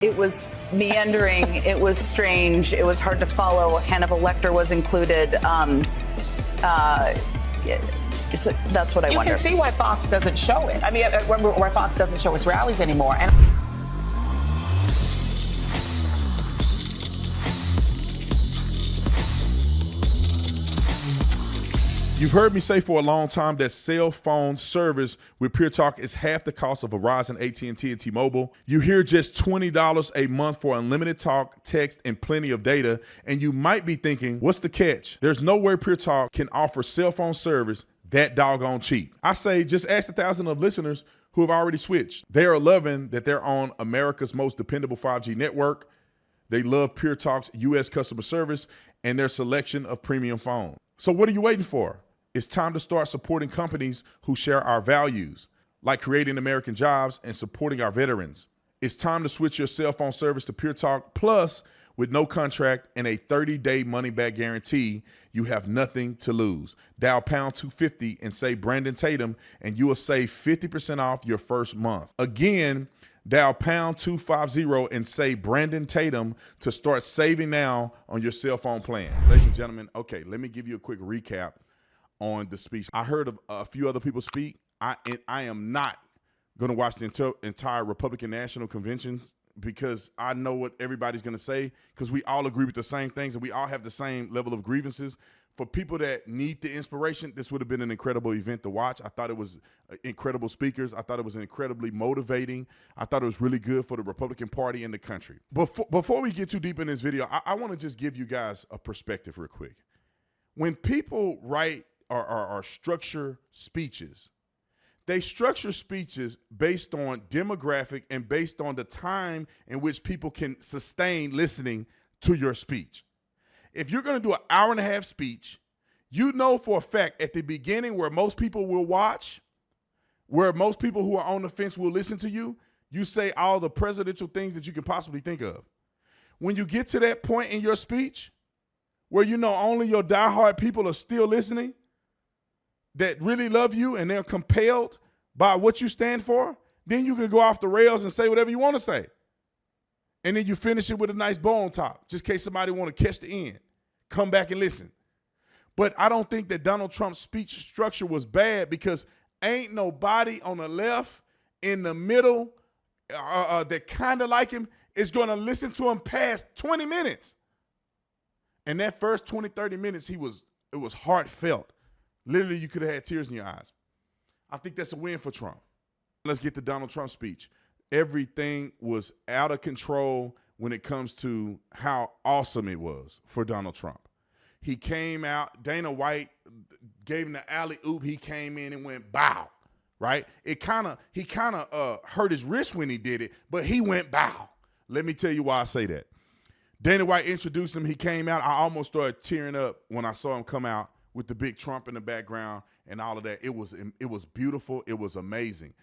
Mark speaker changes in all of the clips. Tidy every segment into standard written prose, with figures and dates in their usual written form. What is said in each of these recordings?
Speaker 1: It was meandering. It was strange. It was hard to follow. Hannibal Lecter was included. So that's what I wonder.
Speaker 2: You can see why Fox doesn't show it. I mean, why Fox doesn't show its rallies anymore. And
Speaker 3: You've heard me say for a long time that cell phone service with Pure Talk is half the cost of Verizon, AT&T, and T-Mobile. You hear just $20 a month for unlimited talk, text, and plenty of data, and you might be thinking, what's the catch? There's nowhere Pure Talk can offer cell phone service that doggone cheap. I say just ask 1,000 of listeners who have already switched. They are loving that they're on America's most dependable 5G network. They love Pure Talk's U.S. customer service and their selection of premium phones. So what are you waiting for? It's time to start supporting companies who share our values, like creating American jobs and supporting our veterans. It's time to switch your cell phone service to Pure Talk Plus with no contract and a 30-day money-back guarantee. You have nothing to lose. Dial pound 250 and say Brandon Tatum, and you will save 50% off your first month. Again, dial pound 250 and say Brandon Tatum to start saving now on your cell phone plan. Ladies and gentlemen, okay, let me give you a quick recap on the speech. I heard a few other people speak. I am not going to watch the entire Republican National Convention because I know what everybody's going to say, because we all agree with the same things and we all have the same level of grievances. For people that need the inspiration, this would have been an incredible event to watch. I thought it was incredible speakers. I thought it was incredibly motivating. I thought it was really good for the Republican Party and the country. Before we get too deep in this video, I want to just give you guys a perspective real quick. When people write or structure speeches, they structure speeches based on demographic and based on the time in which people can sustain listening to your speech. If you're going to do an hour-and-a-half speech, you know for a fact at the beginning where most people will watch, where most people who are on the fence will listen to you, you say all the presidential things that you can possibly think of. When you get to that point in your speech where you know only your diehard people are still listening, that really love you and they're compelled by what you stand for, then you can go off the rails and say whatever you want to say. And then you finish it with a nice bow on top, just in case somebody want to catch the end. Come back and listen. But I don't think that Donald Trump's speech structure was bad, because ain't nobody on the left, in the middle, that kind of like him is going to listen to him past 20 minutes. And that first 20, 30 minutes, it was heartfelt. Literally, you could have had tears in your eyes. I think that's a win for Trump. Let's get to Donald Trump's speech. Everything was out of control when it comes to how awesome it was for Donald Trump. He came out, Dana White gave him the alley-oop. He came in and went bow, right? He kind of hurt his wrist when he did it, but he went bow. Let me tell you why I say that. Dana White introduced him. He came out. I almost started tearing up when I saw him come out with the big Trump in the background and all of that. It was beautiful. It was amazing.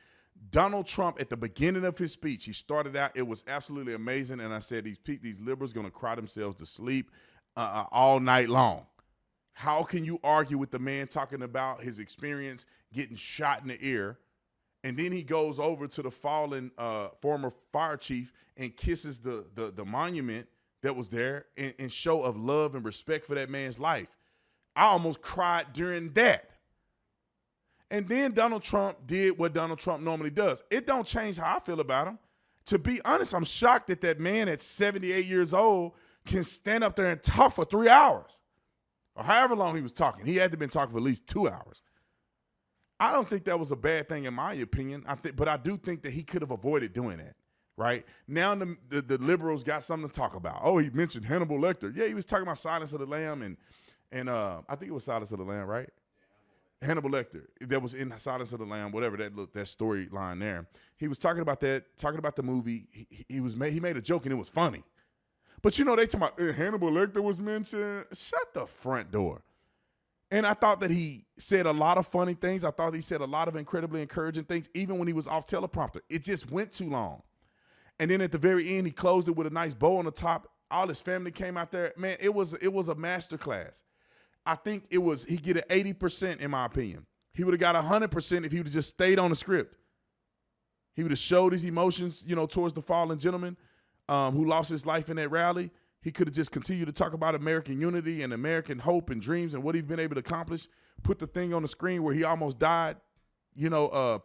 Speaker 3: Donald Trump, at the beginning of his speech, he started out, it was absolutely amazing. And I said, these liberals going to cry themselves to sleep all night long. How can you argue with the man talking about his experience getting shot in the ear? And then he goes over to the fallen former fire chief and kisses the monument that was there in show of love and respect for that man's life. I almost cried during that. And then Donald Trump did what Donald Trump normally does. It don't change how I feel about him. To be honest, I'm shocked that man at 78 years old can stand up there and talk for 3 hours, or however long he was talking. He had to have been talking for at least 2 hours. I don't think that was a bad thing in my opinion. But I do think that he could have avoided doing that. Right now, the liberals got something to talk about. Oh, he mentioned Hannibal Lecter. Yeah, he was talking about Silence of the Lamb and I think it was Silence of the Lamb, right? Hannibal Lecter, that was in Silence of the Lamb, whatever that storyline there. He was talking about that, talking about the movie. He made a joke and it was funny. But you know, they talking about Hannibal Lecter was mentioned. Shut the front door. And I thought that he said a lot of funny things. I thought he said a lot of incredibly encouraging things, even when he was off teleprompter. It just went too long. And then at the very end, he closed it with a nice bow on the top. All his family came out there. Man, it was a masterclass. I think he get an 80% in my opinion. He would have got 100% if he would have just stayed on the script. He would have showed his emotions, towards the fallen gentleman. who lost his life in that rally. He could have just continued to talk about American unity and American hope and dreams and what he's been able to accomplish. Put the thing on the screen where he almost died,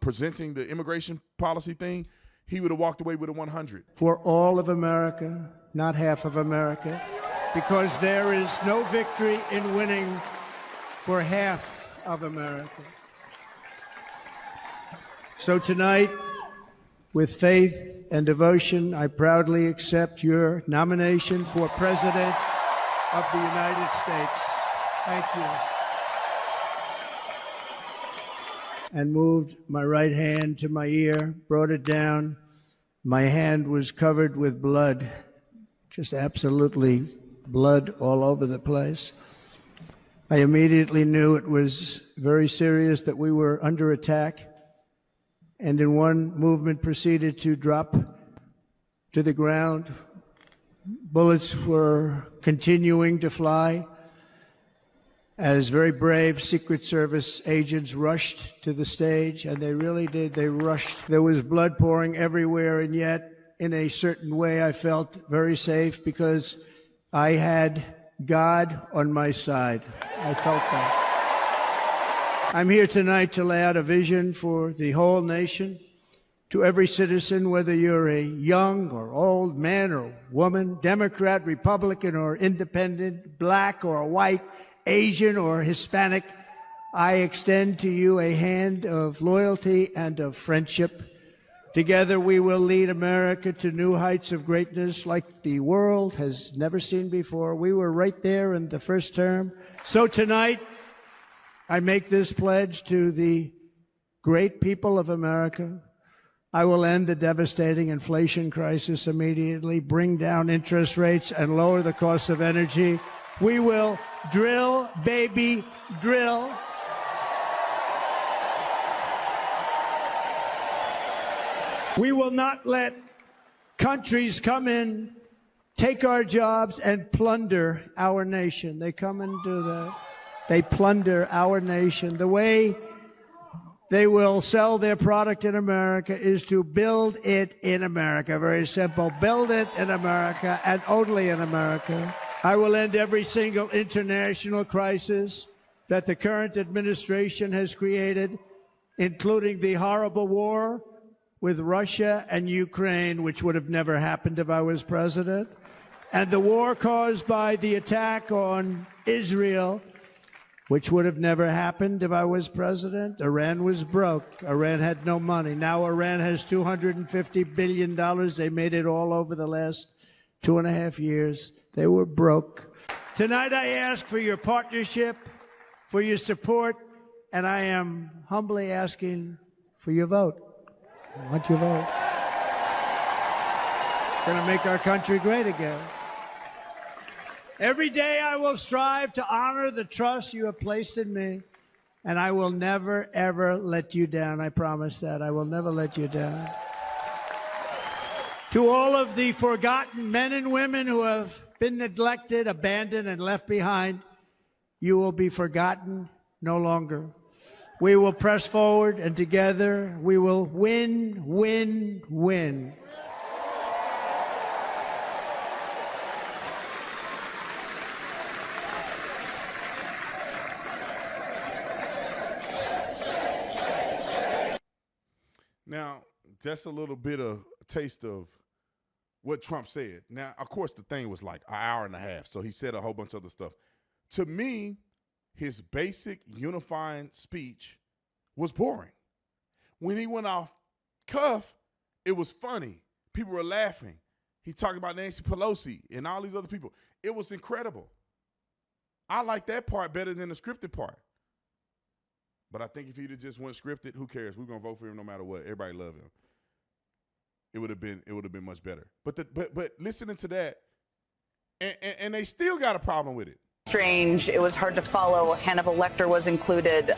Speaker 3: presenting the immigration policy thing. He would have walked away with a 100.
Speaker 4: For all of America, not half of America, because there is no victory in winning for half of America. So tonight, with faith and devotion, I proudly accept your nomination for President of the United States. Thank you. And moved my right hand to my ear, brought it down. My hand was covered with blood, just absolutely blood all over the place. I immediately knew it was very serious, that we were under attack, and in one movement proceeded to drop to the ground. Bullets were continuing to fly as very brave Secret Service agents rushed to the stage, and they really did. They rushed. There was blood pouring everywhere, and yet, in a certain way, I felt very safe because I had God on my side. I felt that. I'm here tonight to lay out a vision for the whole nation, to every citizen, whether you're a young or old man or woman, Democrat, Republican, or independent, black or white, Asian or Hispanic. I extend to you a hand of loyalty and of friendship. Together we will lead America to new heights of greatness like the world has never seen before. We were right there in the first term. So tonight, I make this pledge to the great people of America. I will end the devastating inflation crisis immediately, bring down interest rates, and lower the cost of energy. We will drill, baby, drill. We will not let countries come in, take our jobs, and plunder our nation. They come and do that. They plunder our nation. The way they will sell their product in America is to build it in America. Very simple. Build it in America and only in America. I will end every single international crisis that the current administration has created, including the horrible war with Russia and Ukraine, which would have never happened if I was president, and the war caused by the attack on Israel, which would have never happened if I was president. Iran was broke. Iran had no money. Now Iran has $250 billion. They made it all over the last 2.5 years. They were broke. Tonight I ask for your partnership, for your support, and I am humbly asking for your vote. I want your vote. We're going to make our country great again. Every day I will strive to honor the trust you have placed in me, and I will never, ever let you down. I promise that. I will never let you down. To all of the forgotten men and women who have been neglected, abandoned, and left behind, you will be forgotten no longer. We will press forward, and together we will win, win, win.
Speaker 3: Now, just a little bit of a taste of what Trump said. Now, of course, the thing was like an hour and a half, so he said a whole bunch of other stuff. To me, his basic unifying speech was boring. When he went off cuff, it was funny. People were laughing. He talked about Nancy Pelosi and all these other people. It was incredible. I like that part better than the scripted part. But I think if he'd have just went scripted, who cares? We're gonna vote for him no matter what. Everybody love him. It would have been much better. But listening to that, and they still got a problem with it.
Speaker 1: Strange. It was hard to follow. Hannibal Lecter was included.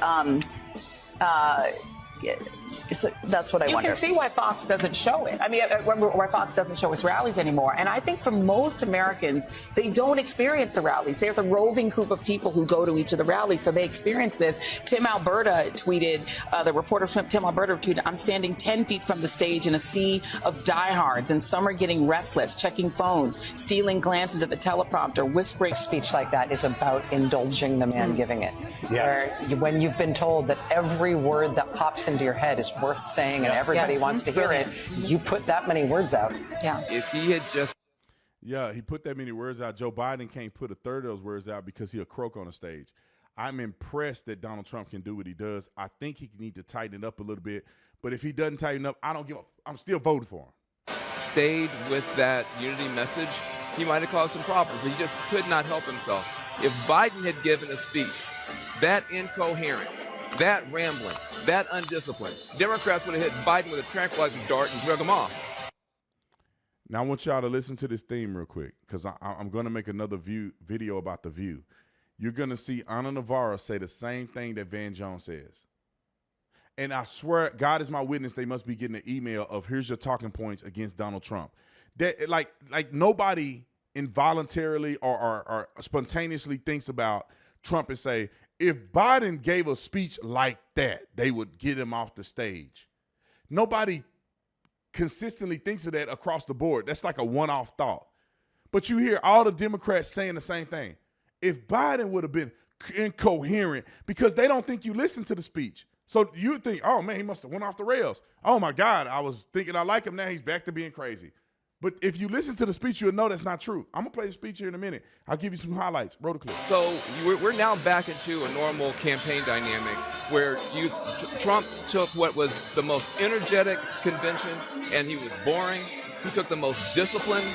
Speaker 1: So that's what I
Speaker 2: You
Speaker 1: wonder.
Speaker 2: can see why Fox doesn't show it. I mean, why Fox doesn't show its rallies anymore. And I think for most Americans, they don't experience the rallies. There's a roving group of people who go to each of the rallies, so they experience this. Tim Alberta tweeted, the reporter from Tim Alberta tweeted, I'm standing 10 feet from the stage in a sea of diehards, and some are getting restless, checking phones, stealing glances at the teleprompter, whispering.
Speaker 5: A speech like that is about indulging the man giving it.
Speaker 6: Yes.
Speaker 5: When you've been told that every word that pops into your head is worth saying and everybody wants to hear it, you put that many words out.
Speaker 2: Yeah.
Speaker 6: If he had just
Speaker 3: Yeah, he put that many words out. Joe Biden can't put a third of those words out because he'll croak on the stage. I'm impressed that Donald Trump can do what he does. I think he need to tighten it up a little bit. But if he doesn't tighten up, I'm still voting for him.
Speaker 6: stayed with that unity message, he might have caused some problems, but he just could not help himself. If Biden had given a speech that incoherent, that rambling, that undisciplined, Democrats would have hit Biden with a tranquilizer dart and drug him off.
Speaker 3: Now, I want y'all to listen to this theme real quick because I'm going to make another video about The View. You're going to see Ana Navarro say the same thing that Van Jones says. And I swear, God is my witness, they must be getting an email of here's your talking points against Donald Trump. That like nobody involuntarily or spontaneously thinks about Trump and say, if Biden gave a speech like that, they would get him off the stage. Nobody consistently thinks of that across the board. That's like a one-off thought. But you hear all the Democrats saying the same thing. If Biden would have been incoherent, because they don't think you listen to the speech. So you think, oh, man, he must have went off the rails. Oh, my God, I was thinking I like him. Now he's back to being crazy. But if you listen to the speech, you'll know that's not true. I'm going to play the speech here in a minute. I'll give you some highlights. Roll the clip.
Speaker 6: So we're now back into a normal campaign dynamic where Trump took what was the most energetic convention and he was boring. He took the most disciplined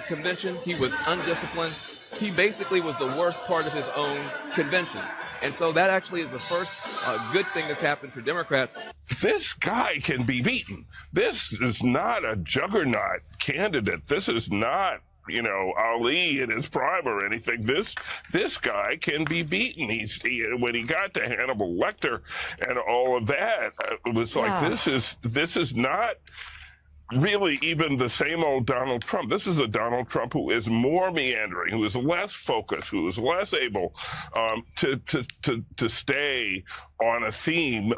Speaker 6: convention. He was undisciplined. He basically was the worst part of his own convention. And so that actually is the first good thing that's happened for Democrats.
Speaker 7: This guy can be beaten. This is not a juggernaut candidate. This is not, Ali in his prime or anything. This guy can be beaten. When he got to Hannibal Lecter and all of that, it was like, this is not really even the same old Donald Trump. This is a Donald Trump who is more meandering, who is less focused, who is less able to stay on a theme,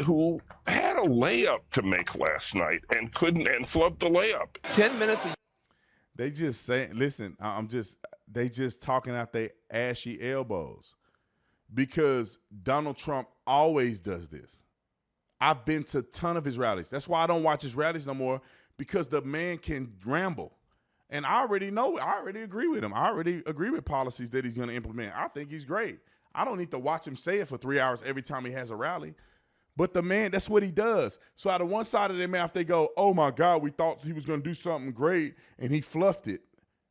Speaker 7: who had a layup to make last night and couldn't, and flubbed the layup.
Speaker 6: 10 minutes.
Speaker 3: They just say, listen, they just talking out their ashy elbows because Donald Trump always does this. I've been to a ton of his rallies. That's why I don't watch his rallies no more, because the man can ramble. And I already know, I already agree with him. I already agree with policies that he's going to implement. I think he's great. I don't need to watch him say it for 3 hours every time he has a rally. But the man, that's what he does. So out of one side of their mouth, they go, oh, my God, we thought he was going to do something great, and he fluffed it.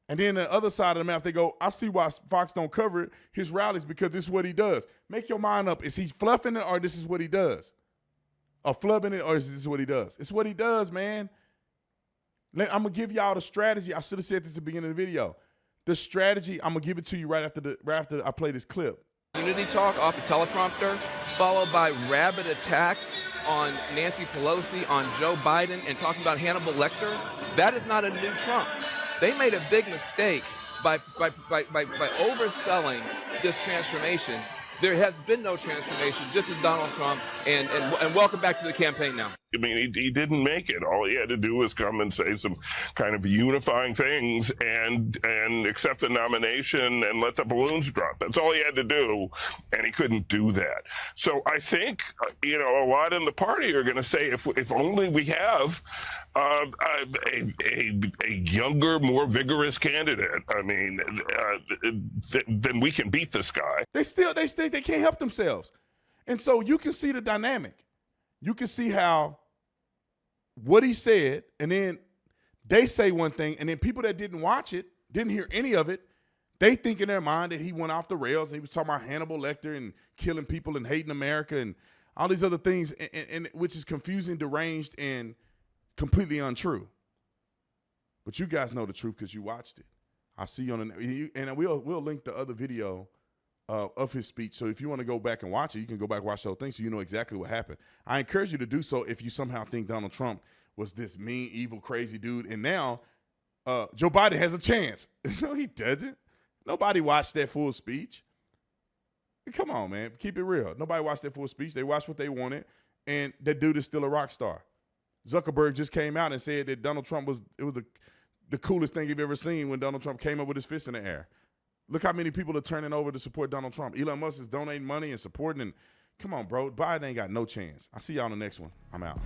Speaker 3: And then the other side of the mouth, they go, I see why Fox don't cover his rallies, because this is what he does. Make your mind up. Is he fluffing it, or this is what he does? Or flubbing it, or is this what he does? It's what he does, man. I'm going to give y'all the strategy. I should have said this at the beginning of the video. The strategy, I'm going to give it to you right after I play this clip.
Speaker 6: Unity talk off the teleprompter, followed by rabid attacks on Nancy Pelosi, on Joe Biden, and talking about Hannibal Lecter. That is not a new Trump. They made a big mistake by overselling this transformation. There has been no transformation. This is Donald Trump, and welcome back to the campaign now.
Speaker 7: I mean, he didn't make it. All he had to do was come and say some kind of unifying things and accept the nomination and let the balloons drop. That's all he had to do, and he couldn't do that. So I think, a lot in the party are going to say, if only we have a younger, more vigorous candidate, I mean, then we can beat this guy.
Speaker 3: They can't help themselves. And so you can see the dynamic. You can see how what he said, and then they say one thing, and then people that didn't watch it, didn't hear any of it, they think in their mind that he went off the rails and he was talking about Hannibal Lecter and killing people and hating America and all these other things, and which is confusing, deranged, and completely untrue. But you guys know the truth because you watched it. I see you on and we'll link the other video of his speech. So if you want to go back and watch it, you can go back and watch the whole thing so you know exactly what happened. I encourage you to do so if you somehow think Donald Trump was this mean, evil, crazy dude. And now Joe Biden has a chance. No, he doesn't. Nobody watched that full speech. Come on, man. Keep it real. Nobody watched that full speech. They watched what they wanted. And that dude is still a rock star. Zuckerberg just came out and said that Donald Trump was the coolest thing you've ever seen when Donald Trump came up with his fist in the air. Look how many people are turning over to support Donald Trump. Elon Musk is donating money and supporting. And come on, bro. Biden ain't got no chance. I'll see y'all on the next one. I'm out.